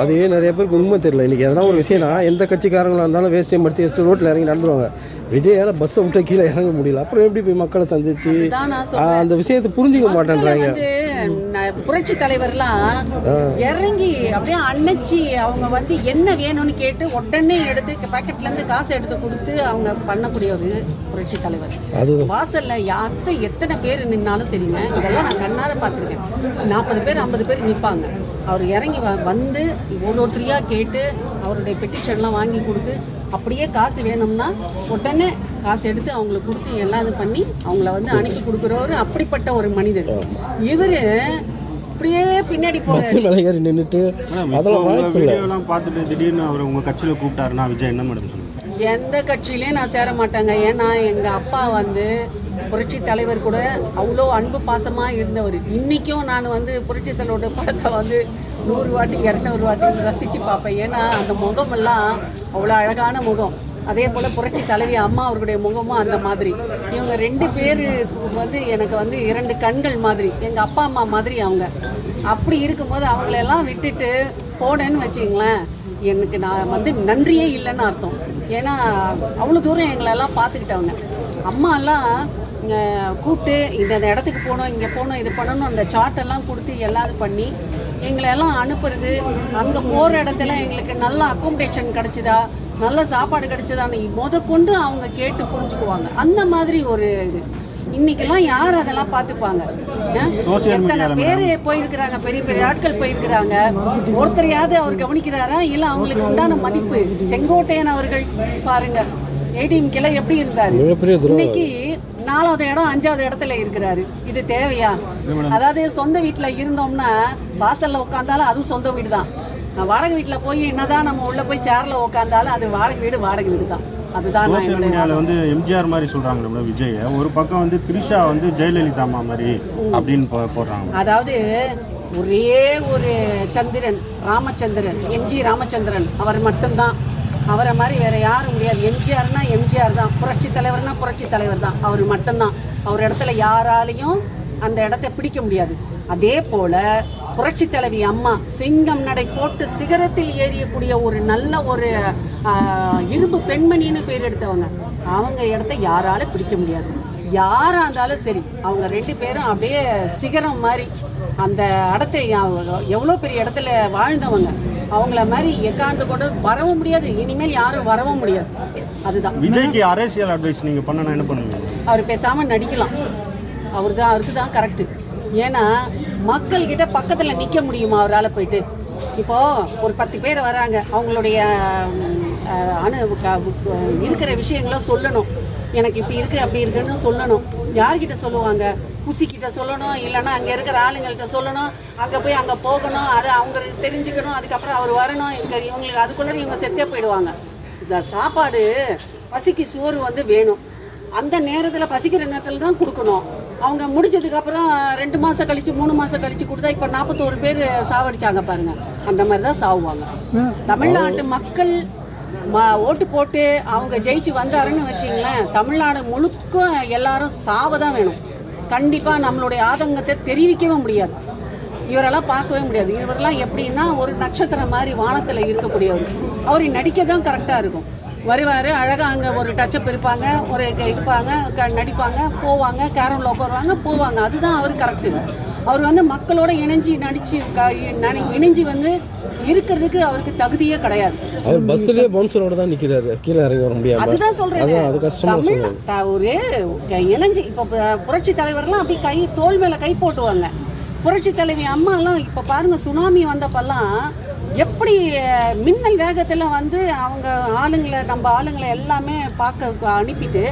அது நிறைய பேருக்கு உண்மை தெரியல. இன்றைக்கி எதனா ஒரு விஷயம்னா எந்த கட்சிக்காரங்களாக இருந்தாலும் வேஸ்ட்டே மடிச்சு வச்சுட்டு ரோட்டில் இறங்கி நடந்துருவாங்க. விஜயால் பஸ்ஸை விட்டு கீழே இறங்க முடியல. அப்புறம் எப்படி போய் மக்களை சந்திச்சு அந்த விஷயத்தை புரிஞ்சிக்க மாட்டேன்றாங்க. புரட்சி தலைவர்லாம் இறங்கி அப்படியே அன்னைச்சி அவங்க வந்து என்ன வேணும்னு கேட்டு உடனே எடுத்து பாக்கெட்ல இருந்து காசு எடுத்து கொடுத்து அவங்க பண்ணக்கூடிய ஒரு புரட்சி தலைவர். அது வாசல்ல எத்தனை பேர் நின்னாலும் சரிங்க, இதெல்லாம் நான் கண்ணார பார்த்துருக்கேன். 40 பேர் 50 பேர் நிற்பாங்க. அவர் இறங்கி வந்து ஒவ்வொருத்தரையா கேட்டு அவருடைய பெட்டிஷன்லாம் வாங்கி கொடுத்து அப்படியே காசு வேணும்னா உடனே காசு எடுத்து அவங்களுக்கு கொடுத்து எல்லாம் இது பண்ணி அவங்கள வந்து அனுப்பி கொடுக்குறவர். அப்படிப்பட்ட ஒரு மனிதர் இவரு. அப்படியே பின்னாடி போய் நின்றுட்டு அதெல்லாம் பார்த்துட்டு திடீர்னு அவர் உங்க கட்சியில கூப்பிட்டாருன்னா விஜய் என்ன மேடம் சொல்லுங்க? எந்த கட்சியிலையும் நான் சேர மாட்டேங்க. ஏன்னா எங்கள் அப்பா வந்து புரட்சி தலைவர் கூட அவ்வளோ அன்பு பாசமாக இருந்தவர். இன்றைக்கும் நான் வந்து புரட்சி தலைவரோட படத்தை வந்து 100 வாட்டி 200 வாட்டி ரசித்து பார்ப்பேன். ஏன்னா அந்த முகமெல்லாம் அவ்வளோ அழகான முகம். அதே போல் புரட்சி தலைவி அம்மா அவர்களுடைய முகமும் அந்த மாதிரி. இவங்க 2 பேர் வந்து எனக்கு வந்து 2 கண்கள் மாதிரி, எங்கள் அப்பா அம்மா மாதிரி அவங்க. அப்படி இருக்கும்போது அவங்களெல்லாம் விட்டுட்டு போனேன்னு வச்சிங்களேன், எனக்கு நான் வந்து நன்றியே இல்லைன்னு அர்த்தம். ஏன்னா அவ்வளோ தூரம் எங்களெல்லாம் பார்த்துக்கிட்டவங்க. அம்மாலாம் கூப்பிட்டு இந்த இடத்துக்கு போகணும், இங்கே போகணும், இது பண்ணணும், அந்த சார்ட்டெல்லாம் கொடுத்து எல்லாரும் பண்ணி எங்களெல்லாம் அனுப்புறது. அங்கே போகிற இடத்துல எங்களுக்கு நல்ல அக்காமடேஷன் கிடச்சிதா, நல்ல சாப்பாடு கிடைச்சதான்னு கொண்டு அவங்க கேட்டு புரிஞ்சுக்குவாங்க. அந்த மாதிரி ஒரு இது. இன்னைக்கெல்லாம் யார் அதெல்லாம் பார்த்துப்பாங்க? எத்தனை பேர் போயிருக்கிறாங்க, பெரிய பெரிய ஆட்கள் போயிருக்கிறாங்க. ஒருத்தரையாவது அவர் கவனிக்கிறாரா? இல்லை அவங்களுக்கு உண்டான மதிப்பு. செங்கோட்டையன் அவர்கள் பாருங்க, ஏடிஎம்கேல எப்படி இருந்தாரு, இன்னைக்கு 4வது இடம் 5வது இடத்துல இருக்கிறாரு. இது தேவையா? அதாவது சொந்த வீட்டில் இருந்தோம்னா வாசல்ல உட்காந்தாலும் அதுவும் சொந்த வீடு தான். வாடகை வீட்டில் போய் என்னதான் நம்ம உள்ள போய் சேர்ல உட்காந்தாலும் அது வாடகை வீடு தான். அதுதான் வந்து எம்ஜிஆர் மாதிரி சொல்றாங்க விஜய். ஒரு பக்கம் வந்து த்ரிஷா வந்து ஜெயலலிதா அம்மா மாதிரி அப்படின்னு போடுறாங்க. அதாவது ஒரே ஒரு சந்திரன், ராமச்சந்திரன், எம்ஜி ராமச்சந்திரன், அவர் மட்டும்தான். அவரை மாதிரி வேற யாரும் முடியாது. எம்ஜிஆர்னா எம்ஜிஆர் தான், புரட்சி தலைவர்னா புரட்சி தலைவர் தான். அவர் மட்டும்தான். அவர் இடத்துல யாராலையும் அந்த இடத்த பிடிக்க முடியாது. அதே போல புரட்சி தலைவி அம்மா சிங்கம் நடை போட்டு சிகரத்தில் ஏறியக்கூடிய ஒரு நல்ல ஒரு இரும்பு பெண்மணின்னு பேர் எடுத்தவங்க. அவங்க இடத்த யாராலும் பிடிக்க முடியாது. யாராக இருந்தாலும் சரி, அவங்க 2 பேரும் அப்படியே சிகரம் மாதிரி அந்த இடத்த எவ்வளோ பெரிய இடத்துல வாழ்ந்தவங்க. அவங்கள மாதிரி எக்காந்து கொண்டு வரவும் முடியாது, இனிமேல் யாரும் வரவும் முடியாது. அதுதான் விஜய்க்கு அரசியல் அட்வைஸ் நீங்கள் பண்ணணும் என்ன பண்ணுவீங்க? அவர் பேசாமல் நடிக்கலாம். அவருக்கு தான் கரெக்டு. ஏன்னா மக்கள்கிட்ட பக்கத்தில் நிற்க முடியுமா அவரால் போயிட்டு? இப்போது ஒரு 10 பேர் வராங்க, அவங்களுடைய இருக்கிற விஷயங்களை சொல்லணும். எனக்கு இப்படி இருக்குது அப்படி இருக்குன்னு சொல்லணும். யார்கிட்ட சொல்லுவாங்க? குசிக்கிட்ட சொல்லணும், இல்லைன்னா அங்கே இருக்கிற ஆளுங்கள்கிட்ட சொல்லணும். அங்கே போய் அங்கே போகணும், அதை அவங்க தெரிஞ்சுக்கணும். அதுக்கப்புறம் அவர் வரணும். இவங்களுக்கு அதுக்குள்ளே இவங்க செத்தே போயிடுவாங்க. இந்த சாப்பாடு பசிக்கு சோறு வந்து வேணும். அந்த நேரத்தில் பசிக்கிற நேரத்தில் தான் கொடுக்கணும். அவங்க முடிஞ்சதுக்கப்புறம் 2 மாதம் கழித்து 3 மாதம் கழித்து கொடுத்தா இப்போ 41 பேர் சாவடிச்சாங்க பாருங்க. அந்த மாதிரி தான் சாவுவாங்க. தமிழ்நாட்டு மக்கள் ஓட்டு போட்டு அவங்க ஜெயிச்சு வந்தாருன்னு வச்சிங்களேன், தமிழ்நாடு முழுக்க எல்லாரும் சாவதான் வேணும். கண்டிப்பாக நம்மளுடைய ஆதங்கத்தை தெரிவிக்கவே முடியாது. இவரெல்லாம் பார்க்கவே முடியாது. இவரெல்லாம் எப்படின்னா ஒரு நட்சத்திரம் மாதிரி வானத்தில் இருக்கக்கூடியவர். அவர் நடிக்க தான் கரெக்டாக இருக்கும். வருவார், அழகாக அங்கே ஒரு டச்சப் இருப்பாங்க, ஒரு இருப்பாங்க, நடிப்பாங்க, போவாங்க, கேரமில் உட்காருவாங்க, போவாங்க. அதுதான் அவர் கரெக்டு. அவர் வந்து மக்களோட இணைஞ்சு வந்து இருக்கிறதுக்கு அவருக்கு தகுதியே கிடையாது. அவர் பஸ்லயே பவுன்சரோட தான் நிற்கிறாரு, கீழே இறங்கி வர முடியாது. அதுதான் சொல்றேன். ஒரு இணைஞ்சு இப்போ புரட்சி தலைவர்லாம் அப்படி கை தோல் மேலே கை போட்டுவாங்க. புரட்சி தலைவி அம்மாலாம் இப்போ பாருங்க, சுனாமி வந்தப்பெல்லாம் எப்படி மின்னல் வேகத்தில் வந்து அவங்க நம்ம ஆளுங்களை எல்லாமே பார்க்க அனுப்பிட்டு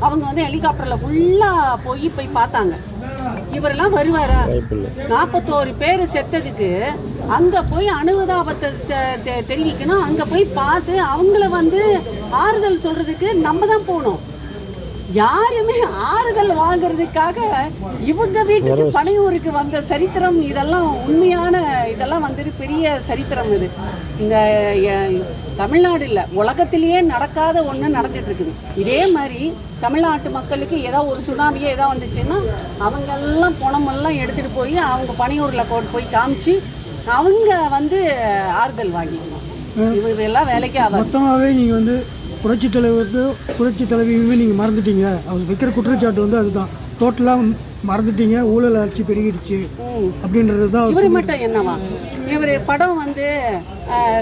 அவங்க வந்து ஹெலிகாப்டரில் ஃபுல்லாக போய் பார்த்தாங்க. இவரெல்லாம் வருவாரா? 41 பேர் செத்ததுக்கு அங்கே போய் அனுதாபத்தை தெரிவிக்கணும். அங்கே போய் பார்த்து அவங்கள வந்து ஆறுதல் சொல்கிறதுக்கு நம்ம தான் போகணும். யாருமே ஆறுதல் வாங்குறதுக்காக இவங்க வீட்டுக்கு பனையூருக்கு வந்த சரித்திரம் இதெல்லாம் உண்மையான இதெல்லாம் வந்துட்டு பெரிய சரித்திரம். இது இந்த தமிழ்நாடு இல்லை, உலகத்திலேயே நடக்காத ஒன்று நடந்துட்டு இருக்குது. இதே மாதிரி தமிழ்நாட்டு மக்களுக்கு ஏதோ ஒரு சுனாமியோ ஏதோ வந்துச்சுன்னா அவங்கெல்லாம் பணமெல்லாம் எடுத்துகிட்டு போய் அவங்க பனையூரில் போய் காமிச்சு அவங்க வந்து ஆறுதல் வாங்கிக்கணும். இதெல்லாம் வேலைக்கு ஆகும். மொத்தமாகவே நீங்கள் வந்து புரட்சித் தலைவியுமே நீங்கள் மறந்துட்டீங்க. அவர் வைக்கிற குற்றச்சாட்டு வந்து அதுதான், டோட்டலாக மறந்துட்டீங்க, ஊழல் ஆட்சி பெருகிடுச்சு அப்படின்றது தான். இவர் மட்டும் என்னவா, இவர் படம் வந்து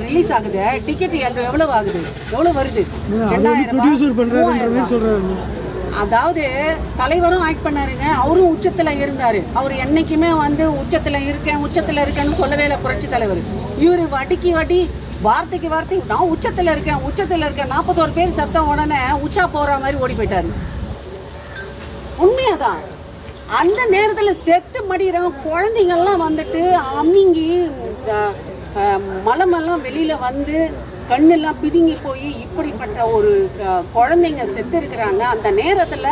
ரிலீஸ் ஆகுது, டிக்கெட் எவ்வளவு ஆகுது, எவ்வளோ வருது, ப்ரொடியூசர் பண்ணுறாருன்ற மாதிரி சொல்கிறாரு. அதாவது தலைவரும் ஆக்ட் பண்ணாருங்க, அவரும் உச்சத்தில் இருந்தார். அவர் என்னைக்குமே வந்து உச்சத்தில் இருக்கேன்னு சொல்லவே இல்லை புரட்சி தலைவர். இவர் வட்டி வார்த்தைக்கு வார்த்தை நான் உச்சத்தில் இருக்கேன் 41 பேர் செத்த உடனே உச்சா போகிற மாதிரி ஓடி போயிட்டாரு. உண்மையாதான். அந்த நேரத்தில் செத்து மடிகிறவன் குழந்தைங்கள்லாம் வந்துட்டு அம்மிங்கி மலமெல்லாம் வெளியில் வந்து கண்ணெல்லாம் பிதுங்கி போய் இப்படிப்பட்ட ஒரு குழந்தைங்க செத்து இருக்கிறாங்க. அந்த நேரத்தில்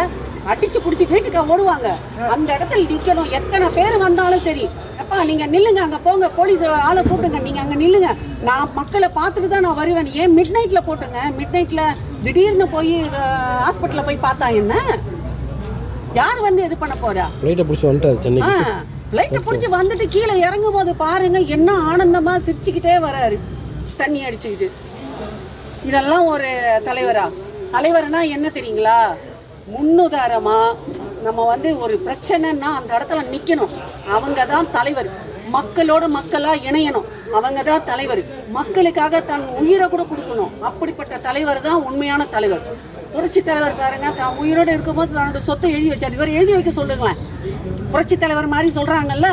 அடிச்சு பிடிச்சி வீட்டுக்கு ஓடுவாங்க. அந்த இடத்துல நிற்கணும். எத்தனை பேர் வந்தாலும் சரி, அப்பா நீங்கள் நில்லுங்க, அங்கே போங்க, போலீஸ் ஆளை கூட்டுங்க, நீங்கள் அங்கே நில்லுங்க, நான் மக்களை பார்த்துட்டு தான் நான் வருவேன். ஏன் மிட் நைட்டில் போட்டுங்க, மிட் நைட்டில் திடீர்னு போய் ஹாஸ்பிட்டலில் போய் பார்த்தா என்ன, யார் வந்து இது பண்ண போறா? ஃப்ளைட்டை பிடிச்சி வந்துட்டார் சென்னை. ஃப்ளைட்டை பிடிச்சி வந்துட்டு கீழே இறங்கும் போது பாருங்க என்ன ஆனந்தமாக சிரிச்சுக்கிட்டே வராரு, தண்ணி அடிச்சுக்கிட்டு. இதெல்லாம் ஒரு தலைவர்னா என்ன தெரியுங்களா? முன்னுதாரணமாக நம்ம வந்து ஒரு பிரச்சனைன்னா அந்த இடத்துல நிற்கணும். அவங்க தான் தலைவர். மக்களோட மக்களாக இணையணும். அவங்க தான் தலைவர். மக்களுக்காக தன் உயிரை கூட கொடுக்கணும். அப்படிப்பட்ட தலைவர் தான் உண்மையான தலைவர். புரட்சி தலைவர் பாருங்க, தான் உயிரோடு இருக்கும்போது தன்னோட சொத்தை எழுதி வச்சார். இவர் எழுதி வைக்க சொல்லுங்களேன். புரட்சி தலைவர் மாதிரி சொல்கிறாங்கல்ல,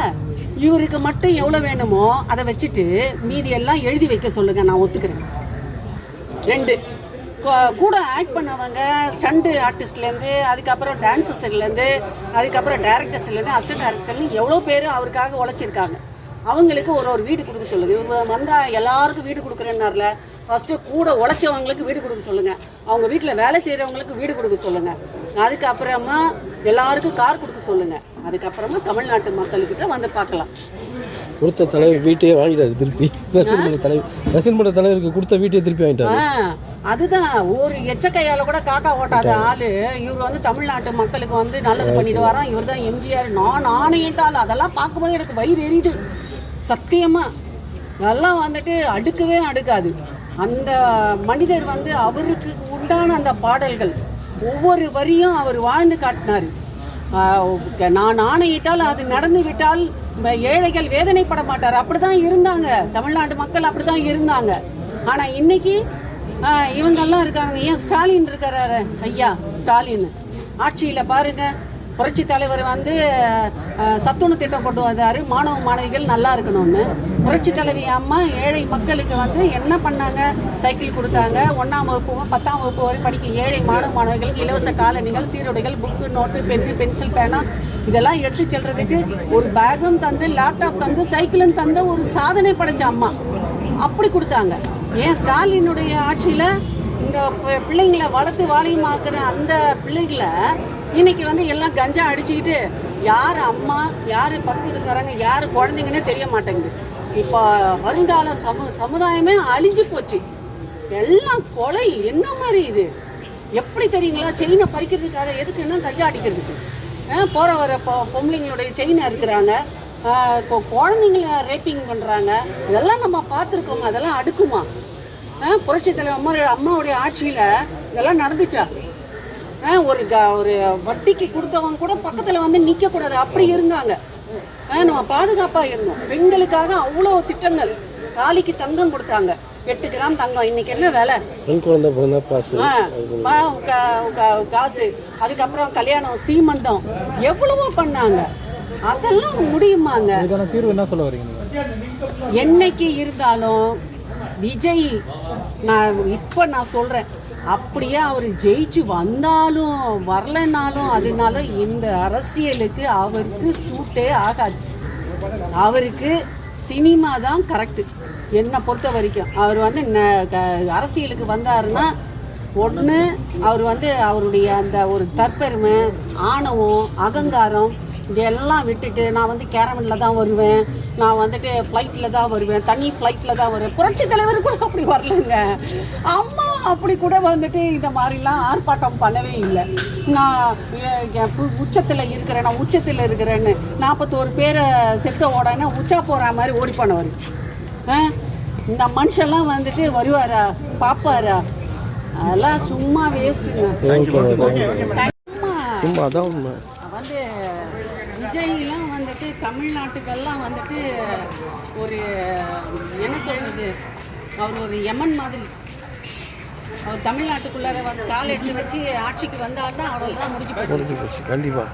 இவருக்கு மட்டும் எவ்வளோ வேணுமோ அதை வச்சுட்டு மீதி எல்லாம் எழுதி வைக்க சொல்லுங்கள், நான் ஒத்துக்கிறேன். 2 கூட ஆக்ட் பண்ணவங்க ஸ்டண்ட் ஆர்டிஸ்ட்லேருந்து, அதுக்கப்புறம் டான்ஸர்ஸ்லேருந்து, அதுக்கப்புறம் டேரக்டர்ஸ்லேருந்து, அசிஸ்டன்ட் டேரக்டர்ஸ்லேருந்து எவ்வளோ பேர் அவருக்காக உழைச்சிருக்காங்க. அவங்களுக்கு ஒரு வீடு கொடுக்க சொல்லுங்கள். இவர் வந்தால் எல்லாருக்கும் வீடு கொடுக்குறேன்னார்ல, ஃபஸ்ட்டு கூட உழைச்சவங்களுக்கு வீடு கொடுக்க சொல்லுங்கள். அவங்க வீட்டில் வேலை செய்கிறவங்களுக்கு வீடு கொடுக்க சொல்லுங்கள். அதுக்கப்புறமா எல்லாருக்கும் கார் கொடுக்க சொல்லுங்கள். அதுக்கப்புறமா தமிழ்நாட்டு மக்கள்கிட்ட வந்து பார்க்கலாம். கொடுத்த தலைவர் வீட்டையே வாங்கிட்டாரு திருப்பி. ரசிகன் மன்ற தலைவருக்கு கொடுத்த வீட்டையே திருப்பி வாங்கிட்டாரு. அதுதான் ஒரு எச்சக்கையால் கூட காக்கா ஓட்டாத ஆள் இவர் வந்து தமிழ்நாட்டு மக்களுக்கு வந்து நல்லது பண்ணிட்டு வரான். இவர் தான் எம்ஜிஆர். நான் ஆணையிட்டால் அதெல்லாம் பார்க்கும்போது எனக்கு வயிறு எரியுது சத்தியமாக. எல்லாம் வந்துட்டு அடுக்கவே அடுக்காது. அந்த மனிதர் வந்து அவருக்கு உண்டான அந்த பாடல்கள் ஒவ்வொரு வரியும் அவர் வாழ்ந்து காட்டினார். நான் ஆணையிட்டால் அது நடந்து விட்டால் ஏழைகள் வேதனைப்பட மாட்டார். அப்படிதான் இருந்தாங்க தமிழ்நாட்டு மக்கள், அப்படிதான் இருந்தாங்க. ஆனால் இன்னைக்கு இவங்கெல்லாம் இருக்காங்க. ஏன் ஸ்டாலின் இருக்கிறாரு, ஐயா ஸ்டாலின் ஆட்சியில் பாருங்க, புரட்சி தலைவர் வந்து சத்துணவு திட்டம் கொண்டு வந்தார், மாணவ மாணவிகள் நல்லா இருக்கணும்னு. புரட்சி தலைவி அம்மா ஏழை மக்களுக்கு வந்து என்ன பண்ணாங்க, சைக்கிள் கொடுத்தாங்க. 1ஆம் வகுப்பு 10ஆம் வகுப்பு வரை படிக்க ஏழை மாணவ மாணவிகளுக்கு இலவச காலணிகள், சீருடைகள், புக்கு, நோட்டு, பென்னு, பென்சில், பேனா இதெல்லாம் எடுத்து செல்றதுக்கு ஒரு பேகும் தந்து, லேப்டாப் தந்து, சைக்கிளும் தந்த ஒரு சாதனை படைச்ச அம்மா அப்படி கொடுத்தாங்க. ஏன் ஸ்டாலினுடைய ஆட்சியில் இந்த பிள்ளைங்களை வளர்த்து வாலியமாக்குற அந்த பிள்ளைங்களை இன்னைக்கு வந்து எல்லாம் கஞ்சா அடிச்சுக்கிட்டு யார் அம்மா, யார் பக்கத்தில் இருக்கிறாங்க, யார் குழந்தைங்கன்னே தெரிய மாட்டேங்குது. இப்போ வருங்கால சமுதாயமே அழிஞ்சு போச்சு. எல்லாம் கொலை. என்ன மாதிரி இது எப்படி தெரியுங்களா? செயினை பறிக்கிறதுக்காக, எதுக்குன்னா கஞ்சா அடிக்கிறதுக்கு. போகிற வர பொம்பளைங்களுடைய செயினை இருக்கிறாங்க, குழந்தைங்கள ரேப்பிங் பண்ணுறாங்க. இதெல்லாம் நம்ம பார்த்துருக்கோமா? அதெல்லாம் அடுக்குமா? புரட்சி தலைவர் அம்மாவுடைய ஆட்சியில் இதெல்லாம் நடந்துச்சா? ஒரு வட்டிக்கு கொடுத்தவங்க கூட பக்கத்தில் வந்து நிற்கக்கூடாது, அப்படி இருந்தாங்க. நம்ம பாதுகாப்பாக இருந்தோம். பெண்களுக்காக அவ்வளோ திட்டங்கள். தாலிக்கு தங்கம் கொடுத்தாங்க, 8 கிராம் தங்கம். இன்னைக்கு என்ன வேலை? காசு. அதுக்கப்புறம் கல்யாணம், சீமந்தம் எவ்வளவோ பண்ணாங்க. அதெல்லாம் முடியுமாங்க? தீர்வு என்ன சொல்ல வரீங்க? என்னைக்கு இருந்தாலும் விஜய், நான் சொல்கிறேன், அப்படியே அவர் ஜெயிச்சு வந்தாலும் வரலனாலும் அதனால இந்த அரசியலுக்கு அவருக்கு ஷூட்டே ஆகாது. அவருக்கு சினிமா தான் கரெக்டு என்னை பொறுத்த வரைக்கும். அவர் வந்து அரசியலுக்கு வந்தாருன்னா ஒன்று அவர் வந்து அவருடைய அந்த ஒரு தற்பெருமை, ஆணவம், அகங்காரம் இதெல்லாம் விட்டுட்டு நான் வந்து கேரவனில் தான் வருவேன், நான் வந்துட்டு ஃப்ளைட்டில் தான் வருவேன், தனி ஃப்ளைட்டில் தான் வருவேன். புரட்சி தலைவர் கூட அப்படி வரலங்க. அம்மா அப்படி கூட வந்துட்டு இந்த மாதிரிலாம் ஆர்ப்பாட்டம் பண்ணவே இல்லை. நான் உச்சத்தில் இருக்கிறேன், நான் உச்சத்தில் இருக்கிறேன்னு 41 பேரை செத்த ஓடனா உச்சா போகிற மாதிரி ஓடி போனவர். இந்த மனுஷெல்லாம் வந்துட்டு வருவாரா, பார்ப்பாரா? அதெல்லாம் சும்மா வேஸ்ட்டுங்க. சும்மா அதான் உண்மை. வந்து விஜய்லாம் வந்துட்டு தமிழ்நாட்டுக்கெல்லாம் வந்துட்டு ஒரு என்ன சொல்கிறது, அவர் ஒரு யமன் மாதிரி. அவர் தமிழ்நாட்டுக்குள்ளார வந்து கால் எடுத்து வச்சு ஆட்சிக்கு வந்தாருன்னா அவ்வளோதான் முடிஞ்சு போச்சு. கண்டிப்பாக